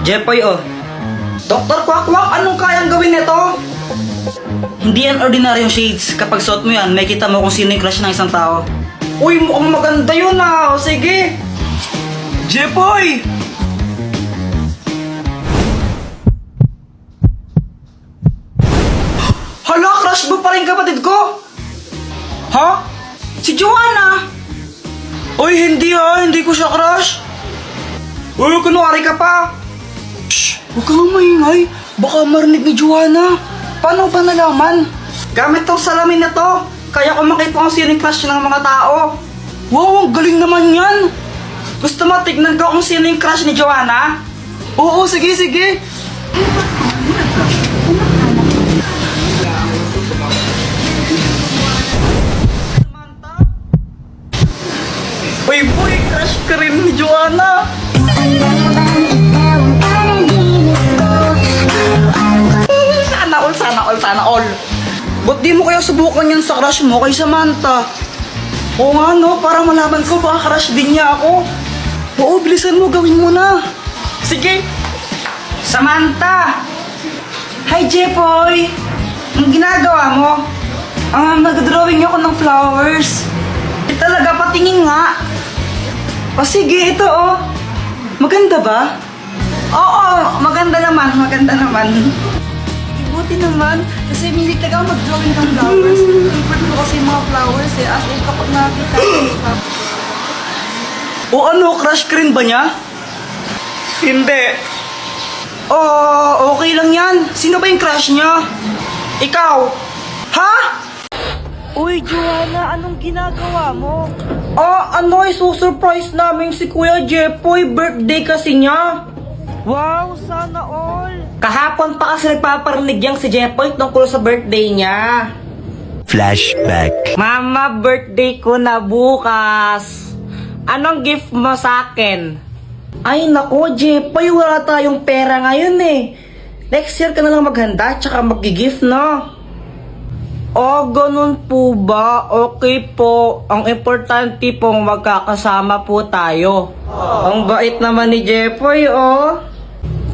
Jepoy, oh. Dr. Quack, anong kayang gawin nito? Hindi yan ordinaryong shades. Kapag suot mo yan, may kita mo kung sino yung crush ng isang tao. Uy, mukhang maganda yun ah. O sige. Jepoy! Hala, crush mo pa rin kapatid ko? Ha? Si Joanna? Uy, hindi ah. Hindi ko siya crush. Uy, kunwari ka pa. Shh! Huwag kang maingay. Baka marinig ni Joanna. Paano ba nalaman? Gamit tong salamin na to. Kaya ko makita kung sino yung crush ng mga tao. Wow, ang galing naman yan. Gusto mo tignan ko kung sino yung crush ni Joanna? Oo, sige, sige. Uy, boy, crush ka rin ni Joanna. Sana all. Ba't di mo kaya subukan yan sa crush mo kay Samantha? Oo nga no, para malaman ko baka crush din niya ako. Oo, bilisan mo, gawin mo na. Sige. Samantha! Hi, Jepoy! Ang ginagawa mo? Nag-drawing ako ng flowers. Talaga, patingin nga. O sige, ito oh. Maganda ba? Oo, maganda naman. Buti naman, kasi milig talaga ako mag-drawing ng flowers. Favorite ko kasi yung mga flowers eh, as in kapag nakakita ko. O ano, crush ka rin ba niya? Hindi. Oh, okay lang yan. Sino ba yung crush niya? Ikaw? Ha? Uy, Joanna, anong ginagawa mo? Isusurprise namin si Kuya Jepoy. Birthday kasi niya. Wow, sana all. Kahapon pa kasi nagpaparinig yang si Jepoy tungkol sa birthday niya. Flashback. Mama, birthday ko na bukas. Anong gift mo sa akin? Ay nako, Jepoy, wala tayong pera ngayon eh. Next year ka na lang maghanda tsaka mag-gift, no? Oh, ganun po ba? Okay po. Ang importante pong magkakasama po tayo. Ang bait naman ni Jepoy, oh.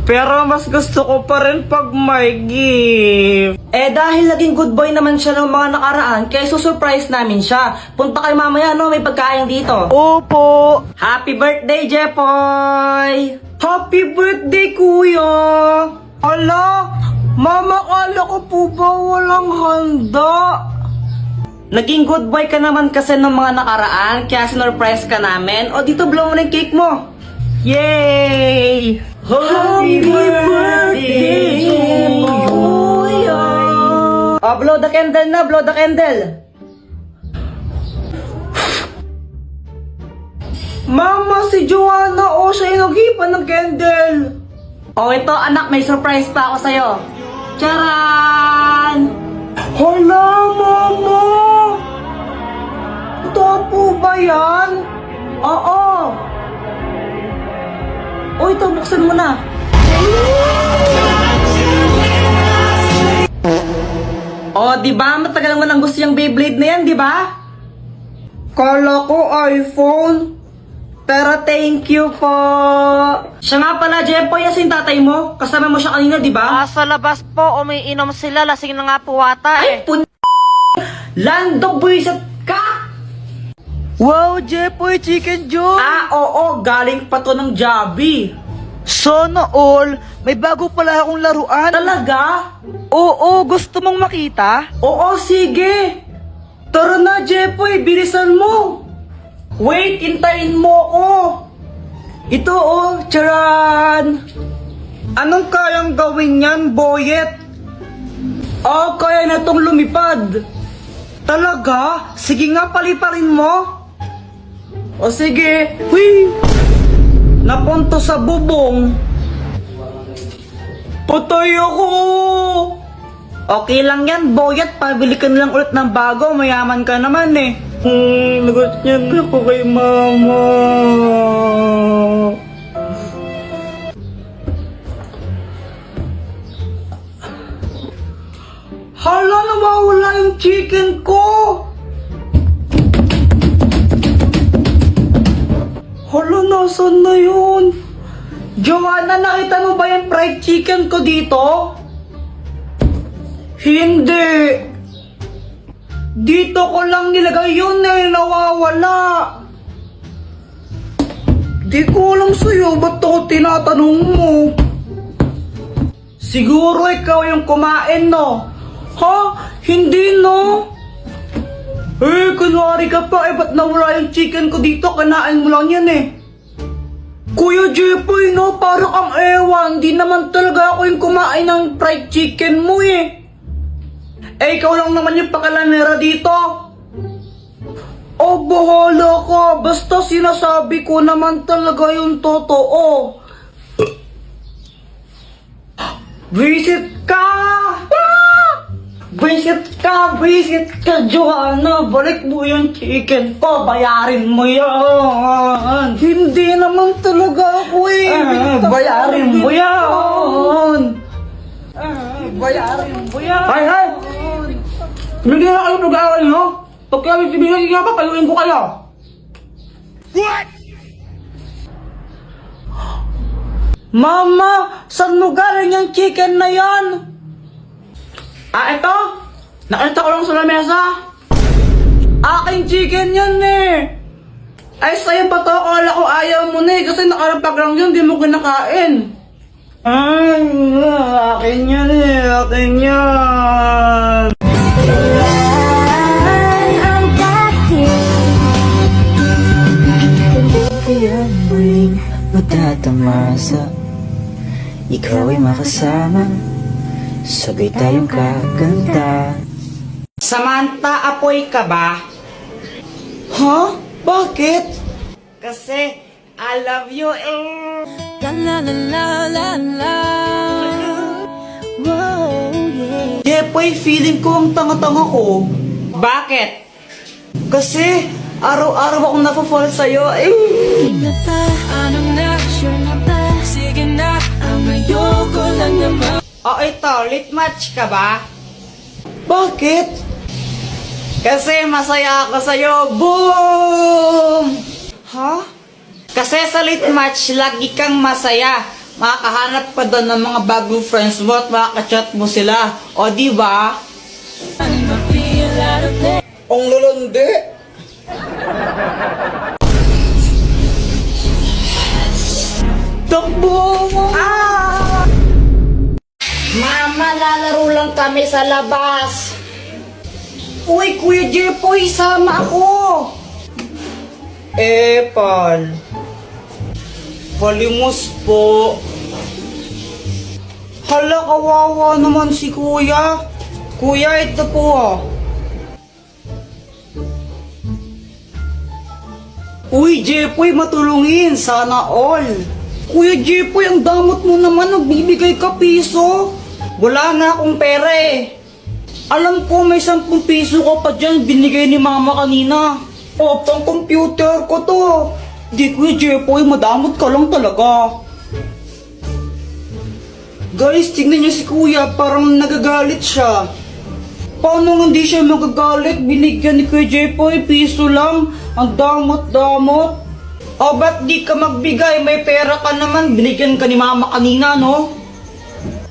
Pero mas gusto ko pa rin pag may gift. Dahil naging good boy naman siya ng mga nakaraan, kaya susurprise namin siya. Punta kayo mamaya, no? May pagkain dito. Opo! Happy birthday, Jepoy! Happy birthday, Kuya! Ala! Mama, kala ko po ba walang handa? Naging good boy ka naman kasi ng mga nakaraan, kaya sinurprise ka namin. O dito, blow mo na yung cake mo. Yay! Happy birthday to you! Blow the candle na, blow the candle. Mama, si Joanna, siya yung naghipan ng candle. Ito anak, may surprise pa ako sa'yo. Charan! Hala, Mama! Ito po ba yan? Oo. Ito, buksan mo na. Diba? Matagal mo nang gusto yung Beyblade na yan, diba? Kala ko iPhone. Pero thank you po. Siya nga pala, Jepoy, yung tatay mo. Kasama mo siya kanina, diba? Sa labas po, umiinom sila. Lasing na nga po ata Ay, eh. Lando, buwisit ka! Wow, Jepoy, chicken joy! Oo, galing pa to ng Jollibee. Sana all, may bago pala akong laruan. Talaga? Oo, gusto mong makita? Oo, sige. Tara na, Jepoy, bilisan mo. Wait, intayin mo ko. Ito charan. Anong kayang gawin yan, Boyet? Kaya na tong lumipad. Talaga? Sige nga, paliparin mo. O sige. Hui! Napunto sa bubong. Patay ako! Okay lang yan, Boyet. Pabili ka na lang ulit ng bago. Mayaman ka naman eh. Lagot niya ako kay Mama. Hala, nawawala yung chicken ko. Hala, nasan na yun? Joanna, nakita mo ba yung fried chicken ko dito? Hindi. Dito ko lang nilagay yun eh, nawawala. Di ko alam sa'yo, ba't ako tinatanong mo? Siguro ikaw yung kumain, no? Ha? Hindi, no? Eh, kunwari ka pa, ba't nawala yung chicken ko dito? Kanain mo lang yan eh. Kuya Jepoy, no? Parang ang ewan. Di naman talaga ako yung kumain ng fried chicken mo eh. Eh, ikaw lang naman yung pakalanera dito. Oh, bahala ka. Basta sinasabi ko naman talaga yung totoo. Visit ka! Visit ka, Joanna. Balik mo yung chicken ko. Bayarin mo yan. Hindi naman talaga ako eh. Bayarin mo yan. Bayarin mo yan. Hay! Bigyan na kayo pag-aaral, no? Pag kami sibigyan nga pa, paluin ko kayo. What? Mama, saan mo galing yung chicken na yan? Ito? Nakita ko lang sa lamesa. Aking chicken yan eh. Ay, sa'yo ba to? Akala ko ayaw mo na eh. Kasi nakarapag lang yun, di mo kinakain. Ay, akin yan eh. Akin yan. Kaya mo'y matatamasa, ikaw ay makasama, sabay tayong kakanta. Samantha, apoy ka ba? Huh? Bakit? Kasi, I love you eh. La la la la la la. Whoa, yeah. Jepoy, feeling ko ang tanga-tanga ko. Bakit? Kasi, araw-araw akong napafall sa'yo eh. Na ba? Anong na? Sure na ba? Sige na, ang ayoko lang naman. O ito, lit match ka ba? Bakit? Kasi masaya ako sa'yo. Boom! Ha? Kasi sa lit match, lagi kang masaya. Makakahanap pa doon ng mga bagong friends mo at makakachat mo sila. O di ba? Ang lalandi. Takbo mo! Mama, lalaro lang kami sa labas. Uy, Kuya Jepoy, sama ako. Pal. Palimos po. Hala, kawawa naman si Kuya. Kuya, ito po ah. Uy, Jepoy, matulungin. Sana all. Kuya Jepoy, ang damot mo naman. Nagbibigay ka piso. Wala na akong pera eh. Alam ko may 10 piso ka pa dyan. Binigay ni mama kanina. O, pang computer ko to. Di, Kuya Jepoy, madamot ka lang talaga. Guys, tignan niyo si Kuya. Parang nagagalit siya. Paano hindi siya magagalit? Binigyan ni Kuya Jepoy, piso lang. Ang damot-damot. O, ba't di ka magbigay? May pera ka naman. Binigyan ka ni mama kanina, no?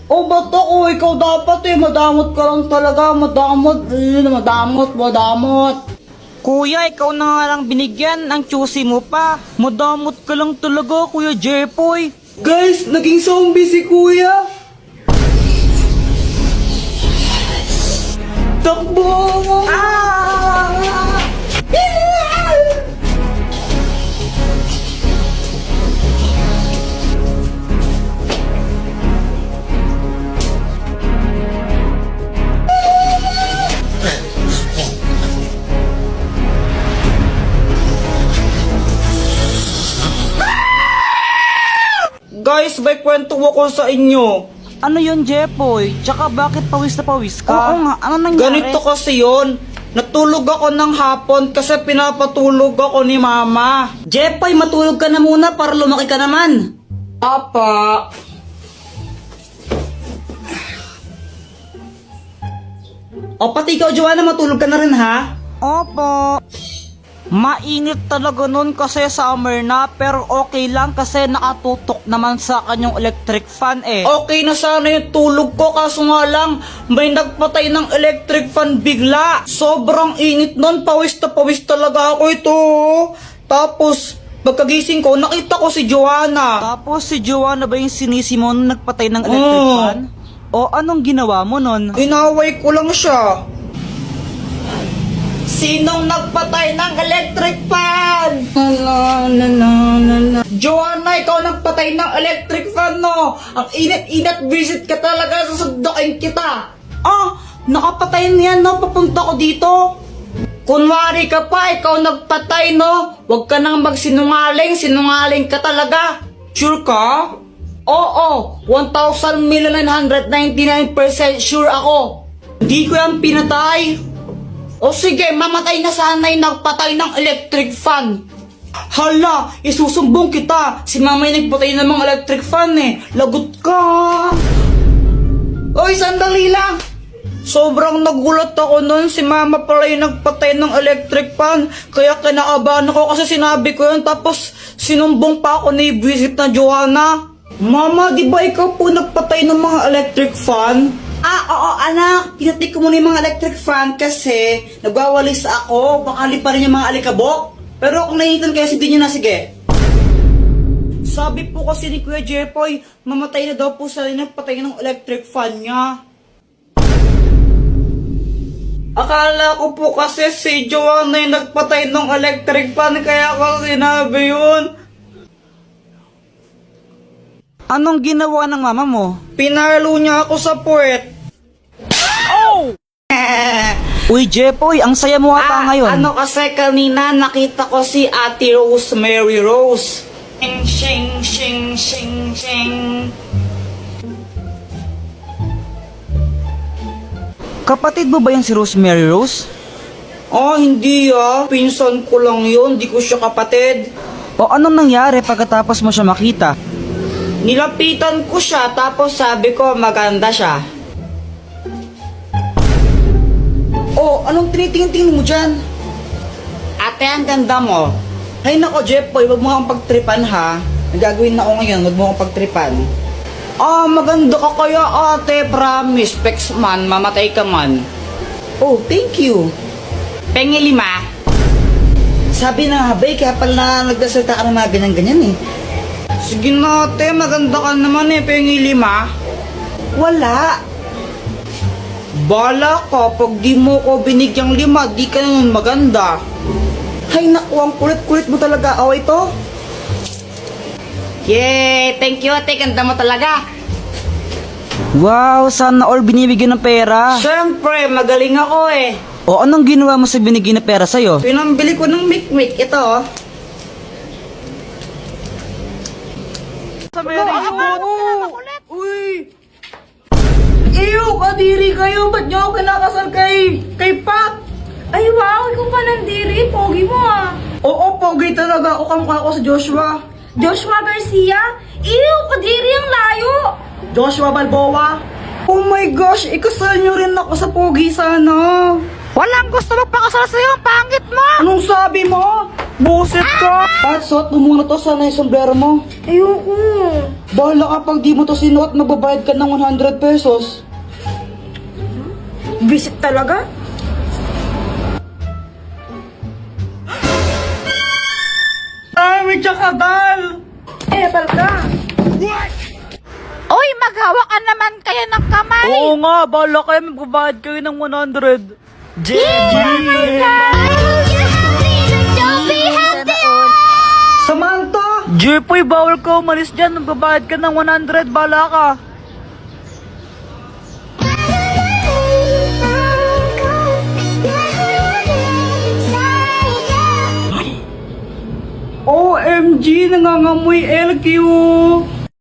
O, ba't ako? Ikaw dapat eh. Madamot ka lang talaga. Madamot. Madamot. Kuya, ikaw na nga lang binigyan. Ang choosy mo pa. Madamot ka lang talaga, Kuya Jepoy. Guys, naging zombie si Kuya. Takbo mo! Guys, may kwento ako sa inyo. Ano yun, Jepoy? Tsaka bakit pawis na pawis ka? Oo nga, ano nangyari? Ganito kasi yun. Natulog ako ng hapon kasi pinapatulog ako ni mama. Jepoy, matulog ka na muna para lumaki ka naman. Apa. O pati ikaw, Joanna, matulog ka na rin ha? Opo. Mainit talaga nun kasi summer na, pero okay lang kasi nakatutok naman sa kanyang electric fan eh. Okay na sana yung tulog ko, kaso nga lang may nagpatay ng electric fan bigla. Sobrang init nun, pawis na pawis talaga ako ito. Tapos pagkagising ko, nakita ko si Joanna. Tapos si Joanna ba yung sinisi mo nung nagpatay ng electric fan? O anong ginawa mo nun? Inaway ko lang siya. Sinong nagpatay ng electric fan? Joanna, ikaw nagpatay ng electric fan, no? Ang init-init, visit ka talaga, susundukin kita. Nakapatay niyan, no? Papunta ko dito. Kunwari ka pa, ikaw nagpatay, no? Huwag ka nang magsinungaling, sinungaling ka talaga. Sure ka? Oo, 1,999% sure ako. Hindi ko yan pinatay. O sige, mamatay na sana yung nagpatay ng electric fan. Hala, isusumbong kita. Si mama yung nagpatay ng mga electric fan eh. Lagot ka. Oy, sandali lang. Sobrang nagulat ako nun. Si mama pala yung nagpatay ng electric fan. Kaya kinakabahan ako kasi sinabi ko yun. Tapos sinumbong pa ako ni visit na Joanna. Mama, di ba ikaw po nagpatay ng mga electric fan? Oo anak, pinatay ko muna yung mga electric fan kasi nagwawalis ako, baka liparin yung mga alikabok. Pero kung nainitan kayo, sige nyo na, sige. Sabi po kasi ni Kuya Jepoy, mamatay na daw po sa nagpatay ng electric fan niya. Akala ko po kasi si Joanna yung nagpatay ng electric fan, kaya ako sinabi yun. Anong ginawa ng mama mo? Pinalo niya ako sa puwet. Oh! Uy, Jepoy, ang saya mo ata ngayon. Ano kasi kanina nakita ko si Ate Rosemary Rose. Shing, shing, shing, shing, shing. Kapatid mo ba yan si Rosemary Rose? Hindi Pinsan ko lang yun, di ko siya kapatid. O anong nangyari pagkatapos mo siya makita? Nilapitan ko siya, tapos sabi ko maganda siya. Anong tinitingin mo dyan? Ate, ang ganda mo. Ay nako, Jepoy, wag mo kang pagtripan ha. Nagagawin na ako ngayon, wag mo kang pagtripan. Maganda ka kaya ate, promise. Pex man, mamatay ka man. Thank you. Pengi 5. Sabi na habay, kaya pala nagdasalita ka ng mga ganyan-ganyan eh. Sige na ate, maganda ka naman eh, pengi 5. Wala. Bala ka, pag di mo ko binigyang 5, di ka naman maganda. Hay naku, ang kulit-kulit mo talaga. Ito? Yay! Thank you ate, ganda mo talaga. Wow, sana all binibigyan ng pera. Siyempre, magaling ako eh. Anong ginawa mo sa binigyan ng pera sa'yo? Pinambili ko ng mikmik, ito Sa Uy! Ew, kadiri kayo. Ba't nyo ako kinakasal kay Pat? Ay wow, ikaw pa nandiri. Pogi mo Oo, pogi talaga. Kamukha ko sa Joshua. Joshua Garcia? Ew, kadiri ang layo. Joshua Balboa. Oh my gosh, ikasal nyo rin ako sa pogi sana. Walang gusto magpakasal sa'yo, ang pangit mo! Anong sabi mo? Buset ka! Pat, suot mo muna to, sana yung sombrero mo. Ayoko. Bahala ka pag di mo to sinuot, magbabayad ka ng 100 pesos. Visit talaga? Ay, may tsakadal! Palka. Uy, maghawakan naman kayo ng kamay! Oo nga, bahala kayo, magbabayad kayo ng 100. Samantha! Jepoy, bawal ka umalis dyan. Magbabayad ka ng 100. Bala ka. OMG! Nangangamoy LQ!